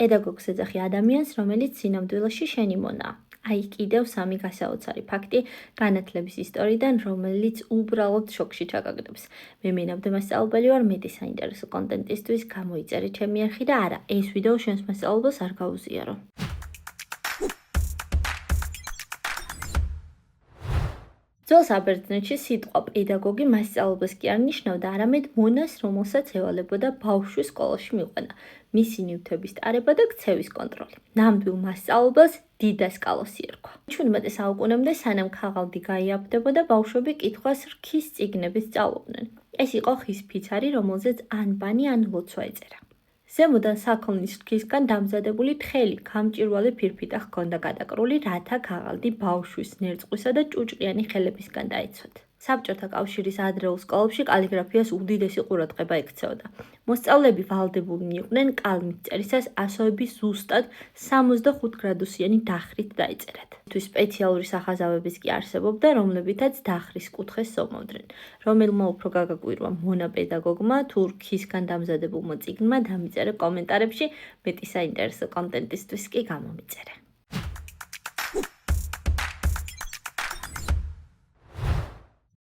პედაგოგს ეძახი ადამიანს, რომელიც სინამდვილეში შენი მონაა. აი კიდევ სამი გასაოცარი ფაქტი განათლების ისტორიიდან, რომელიც უბრალოდ შოქში ჩაგაგდებს. მე მინამდე მასწავლებელი ვარ, მეტი საინტერესო კონტენტისთვის გამოიწერე ჩემი არხი და არა, ეს ვიდეო შენს მასწავლებლს არ გაუზიარო. ძველ საბერძნეთში სიტყვა პედაგოგი მასწავლებელს კი არ ნიშნავდა, არამედ მონას, რომელსაც ევალებოდა ბავშვის სკოლაში მიყვანა, მისი ნივთების ტარება და ქცევის კონტროლი. ნამდვილ მასწავლებელს დიდასკალოსი ერქვა. 17 საუკუნემდე, სანამ ქაღალდი გაიაფდებოდა, ბავშვები კითხვას რქის წიგნებით სწავლობდნენ. ეს იყო ხის ფიცარი, რომელზეც ან ბანი, ან ლოცვა ეწერა. ზემოდან საქონლის რქისგან დამზადებული თხელი, გამჭვირვალე ფირფიტა ჰქონდა გადაკრული, რათა ქაღალდი ბავშვის ნერწყვისა და ჭუჭყიანი ხელებისგან დაეცვათ. საბჭოთა კავშირის ადრეულ სკოლებში კალიგრაფიას უდიდესი ყურადღება ექცეოდა. მოსწავლეები ვალდებულნი იყვნენ კალმით წერისას ასოების ზუსტად 65 გრადუსიანი დახრით დაეწერათ. თუ სპეციალური სახაზავებიც კი არსებობდა, რომლებითაც დახრის კუთხეს ზომავდნენ. რომელმა უფრო გაგაკვირვა მონა პედაგოგმა თუ რქისგან დამზადებულმა წიგნმა, დამიწერე კომენტარებში, მეტი საინტერესო კონტენტისთვის კი გამომიწერე.